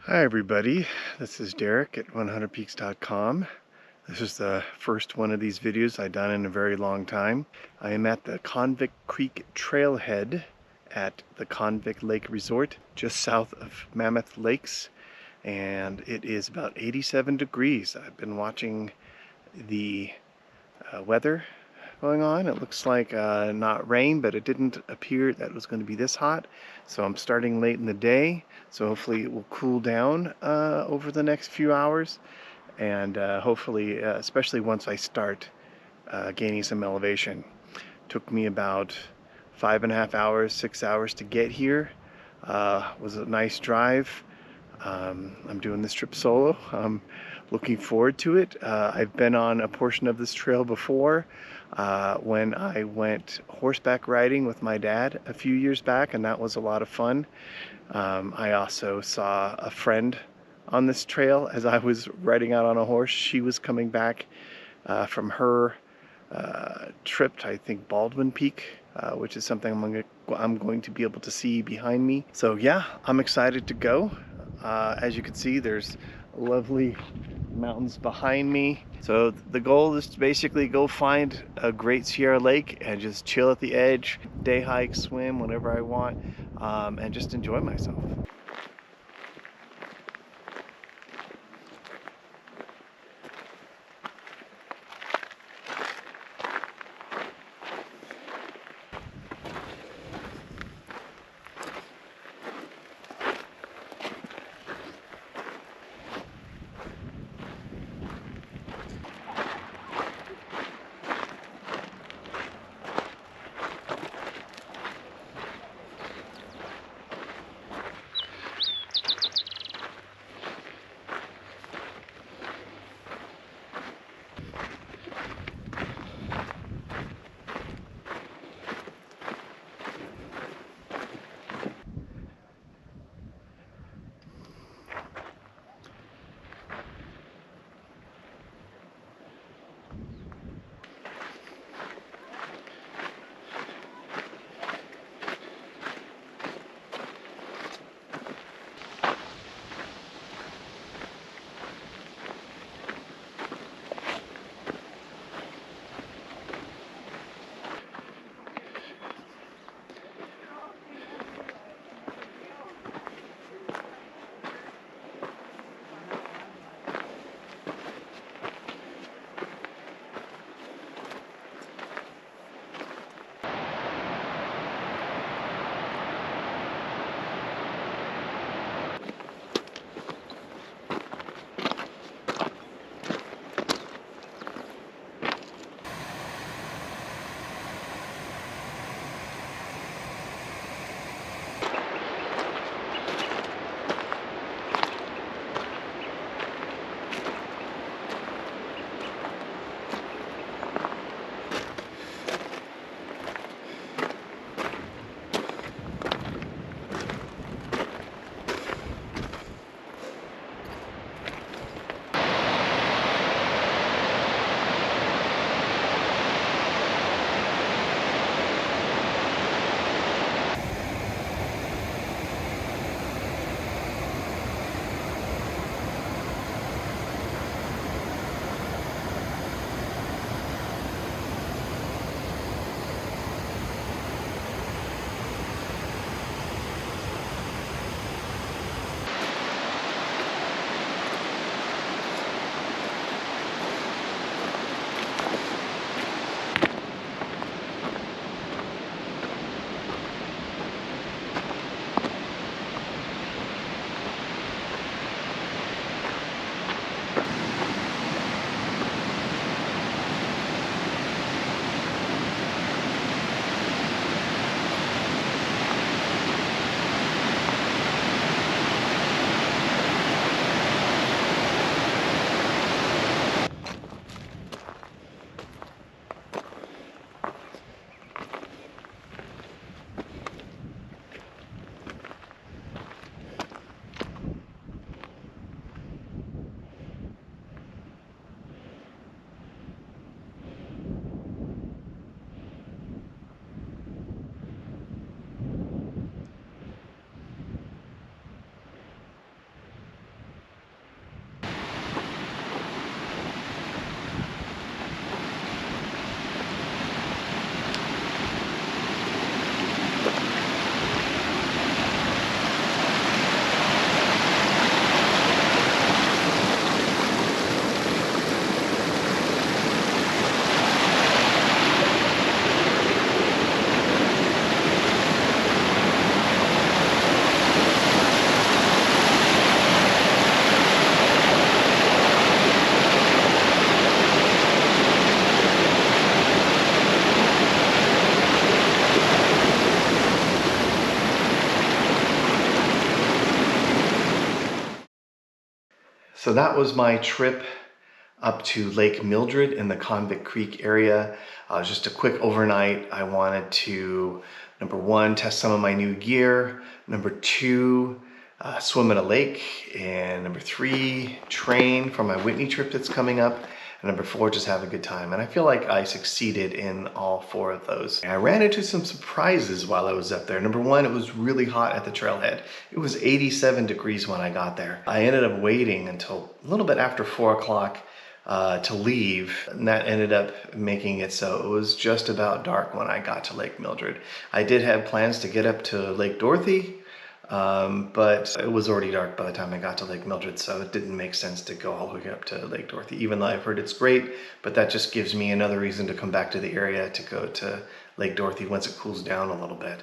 Hi everybody, this is Derek at 100peaks.com. This is the first one of these videos I've done in a very long time. I am at the Convict Creek Trailhead at the Convict Lake Resort just south of Mammoth Lakes, and it is about 87 degrees. I've been watching the weather going on. It looks like not rain, but it didn't appear that it was going to be this hot. So I'm starting late in the day, so hopefully it will cool down over the next few hours, and hopefully, especially once I start gaining some elevation. Took me about 5.5 hours, 6 hours to get here. Was a nice drive. I'm doing this trip solo. I'm looking forward to it. I've been on a portion of this trail before when I went horseback riding with my dad a few years back, and that was a lot of fun. I also saw a friend on this trail as I was riding out on a horse. She was coming back from her trip to, I think, Baldwin Peak, which is something I'm going to be able to see behind me. So yeah, I'm excited to go. As you can see, there's lovely mountains behind me. So the goal is to basically go find a Great Sierra Lake and just chill at the edge, day hike, swim, whenever I want, and just enjoy myself. So that was my trip up to Lake Mildred in the Convict Creek area. Just a quick overnight. I wanted to, number one, test some of my new gear. Number two, swim at a lake. And number three, train for my Whitney trip that's coming up. And number four, just have a good time. And I feel like I succeeded in all four of those. I ran into some surprises while I was up there. Number one, it was really hot at the trailhead. It was 87 degrees when I got there. I ended up waiting until a little bit after 4 o'clock to leave, and that ended up making it so it was just about dark when I got to Lake Mildred. I did have plans to get up to Lake Dorothy, but it was already dark by the time I got to Lake Mildred, so it didn't make sense to go all the way up to Lake Dorothy, even though I've heard it's great, but that just gives me another reason to come back to the area to go to Lake Dorothy once it cools down a little bit.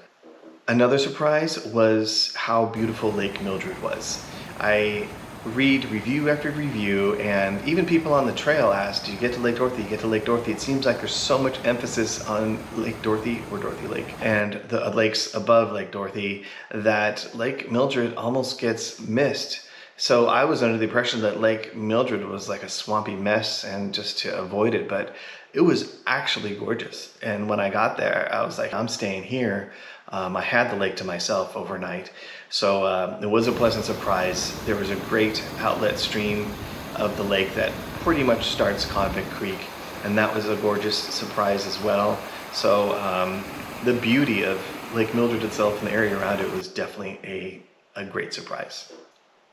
Another surprise was how beautiful Lake Mildred was. I read review after review, and even people on the trail asked, do you get to Lake Dorothy? You get to Lake Dorothy? It seems like there's so much emphasis on Lake Dorothy or Dorothy Lake and the lakes above Lake Dorothy that Lake Mildred almost gets missed. So I was under the impression that Lake Mildred was like a swampy mess and just to avoid it, but it was actually gorgeous. And when I got there, I was like, I'm staying here. I had the lake to myself overnight. So it was a pleasant surprise. There was a great outlet stream of the lake that pretty much starts Convict Creek, and that was a gorgeous surprise as well. So the beauty of Lake Mildred itself and the area around it was definitely a great surprise.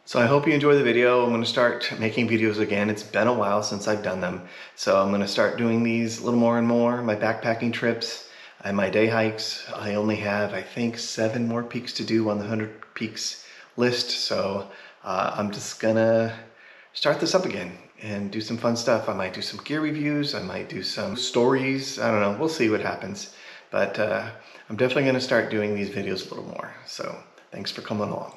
So I hope you enjoy the video. I'm going to start making videos again. It's been a while since I've done them. So I'm going to start doing these a little more and more, my backpacking trips and my day hikes. I only have, I think, 7 more peaks to do on the 100 peaks list. So I'm just going to start this up again and do some fun stuff. I might do some gear reviews. I might do some stories. I don't know. We'll see what happens. But I'm definitely going to start doing these videos a little more. So thanks for coming along.